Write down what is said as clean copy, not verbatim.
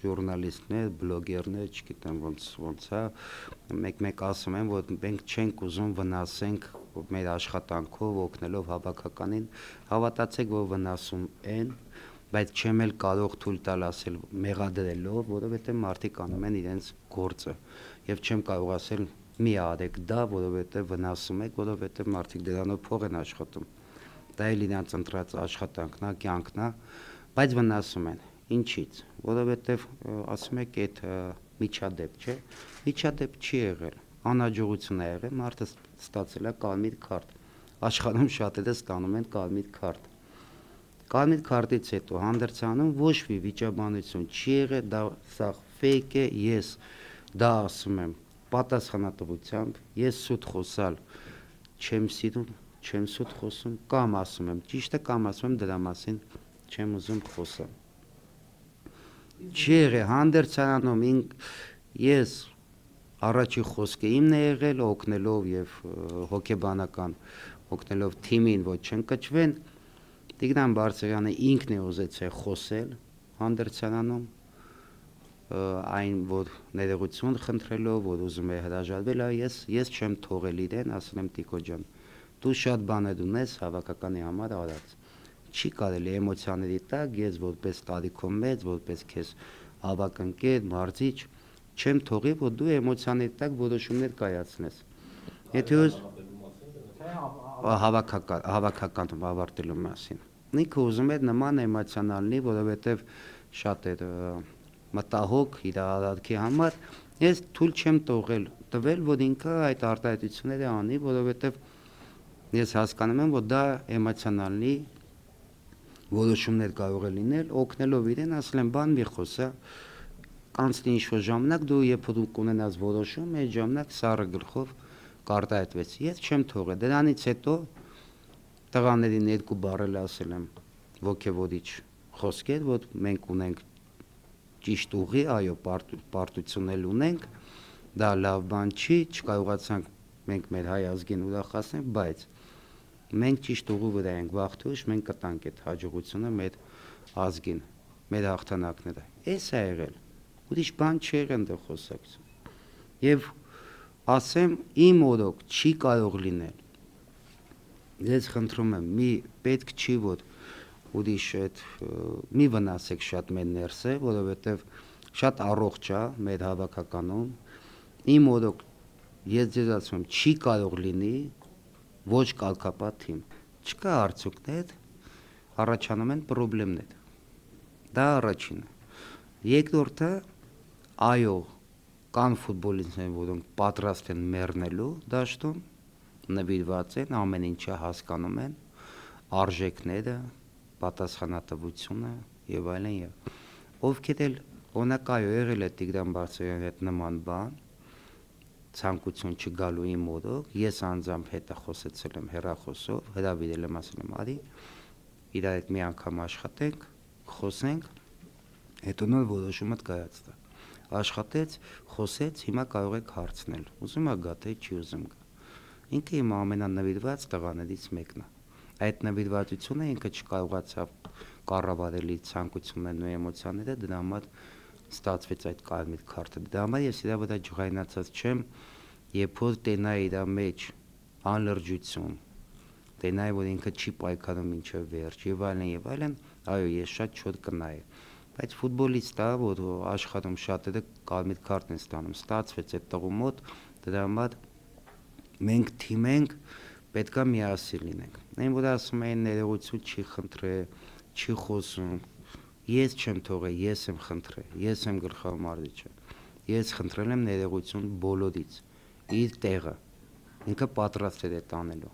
ժուրնալիստներ, բլոգերներ, չգիտեմ ոնց է, մեկ ասում են, որ մենք չենք ուզում վնասենք մեր աշխատանքով, օգնելով հավաքականին, հավատացեք, որ վնասում են, բայց չեմ էլ կարող թույլ տալ ասել մեղադրելով, որովհետև մարդիկ անում են իրենց գործը, եւ չեմ կարող ասել մի արեք դա, որովհետև վնասում եք, որովհետև մարդիկ դրանով փող են աշխատում, դա էլ իրանց ընտրած աշխատանքն է, կյանքն է, բայց վնասում են, ինչից, որովհետև ասում եք այդ միջադեպ, չէ, միջադեպ չի եղել, անհաջողություն է եղել, մարդը ստացել է կարմիր քարտ, աշխարհում շատերը ստանում են կարմիր քարտ, կարմիր քարտից հետո հանդերձանում ոչ մի վիճաբանություն չի եղել, դա սա ֆեյք է, ես դա ասում եմ պատասխանատվությամբ, ես սուտ խոսալ չեմ սիրում, չեմ սուտ խոսում, կամ ասում եմ ճիշտը, կամ ասում եմ դրա մասին չեմ ուզում խոսալ։ Չի եղել հանդերձանում ես առաջի խոսքը իմն է եղել, օգնելով եւ հոգեբանական օգնելով թիմին, որ չընկճվեն, Տիգրան Բարսեղյանը ինքն է ուզեցել խոսել հանդերձանում, այն որ ներողություն խնդրելով, որ ուզում է հրաժարվել, ես չեմ թողել իրեն, ասել եմ Տիկո ջան, դու շատ բաներ ունես հավաքականի համար արած, չի կարելի էմոցիաների տակ, ես որպես տարիքով մեծ, որպես քեզ ավակ ընկեր, մարզիչ, չեմ թողի, որ դու էմոցիաների տակ որոշումներ կայացնես։ Եթե հավաքական ավարտելու մասին։ Ինքը ուզում էր նման էմոցիոնալ լինի, որովհետև շատ էր մտահոգ իր արարքի համար, ես թույլ չեմ տվել, որ ինքը այդ արտահայտությունները անի, որովհետև ես հասկանում եմ, որ դա էմոցիոնալի որոշումներ կարող է լինել, օգնելով իրեն, ասել եմ բան մի խոսա, կանցնի ինչ-որ ժամանակ, դու երբ դու կունենաս որոշում, այդ ժամանակ սառը գլխով կարտահայտվեց։ Ես չեմ թողել, դրանից հետո տղաներին երկու բառ ասել եմ ոգևորիչ խոսքեր, որ մենք ունենք ճիշտ ուղի, այո, պարտություն էլ ունենք, դա լավ բան չի, չկարողացանք մենք մեր հայ ազգին ուրախացնել, բայց մենք ճիշտ ուղու վրա ենք, վաղ թե ուշ մենք կտանք այդ հաջողությունը մեր ազգին, մեր հաղթանակները։ Էս է եղել, ուրիշ բան չի եղել դեռ խոսակցություն։ Եվ ասեմ, իմ օրոք չի կարող լինել։ Ես խնդրում եմ, պետք չի որ ուրիշ այդ մի վնասեք շատ մեր ներսը, որովհետև շատ առողջ է մեր հավաքականում։ Իմ օրոք ես ձեզ ասում եմ, չի կարող լինի ոչ կարգապահ թիմ։ Չկա արդյունքներ, առաջանում են խնդիրներ։ Դա առաջինը։ Երկրորդը, այո, կան ֆուտբոլիստներ, որոնք պատրաստ են մեռնելու դաշտում, նվիրված են, ամեն ինչը հասկանում են, արժեքները, պատասխանատվությունը եւ այլն, ովքեր էլ օրինակ այո եղել է Տիգրան Բարսեղյանի հետ նման բան, ցանկություն չգալու իմ օրոք, ես անձամբ հետը խոսեցել եմ հեռախոսով, հրավիրել եմ, ասել եմ արի, իրար հետ մի անգամ աշխատենք, խոսենք, հետո նոր որոշումը կայացնա։ Աշխատեց, խոսեց, հիմա կարող եք հարցնել, ուզում ա գա թե չի ուզում գա։ Ինքը իմ ամենանվիրված տղաներից մեկն է։ Այդ նվիրվածությունը ինքը չկարողացավ կառավարել իր ցանկություններն ու էմոցիաները, դրա համար ստացվեց այդ կարմիր քարտը։ Դրա համար ես իրա վրա ջղայնացած չեմ, երբ որ տենայի իր մեջ անլրջություն, տենայի որ ինքը չի պայքարում մինչև վերջ եւ այլն, այո, ես շատ չոր կնայի։ Բայց ֆուտբոլիստ է, որ աշխարհում շատերը կարմիր քարտ են ստանում, ստացվեց այդ տղու մոտ, դրա համար մենք թիմ ենք, պետքա միասին լինենք։ Այն որ ասում են ներողություն չի խնդրել, չի խոսում, ես չեմ թողել, ես եմ խնդրել, ես եմ գլխավոր մարզիչը։ Ես խնդրել եմ ներողություն բոլորից, իր տեղը, ինքը պատրաստ էր այդ անելու։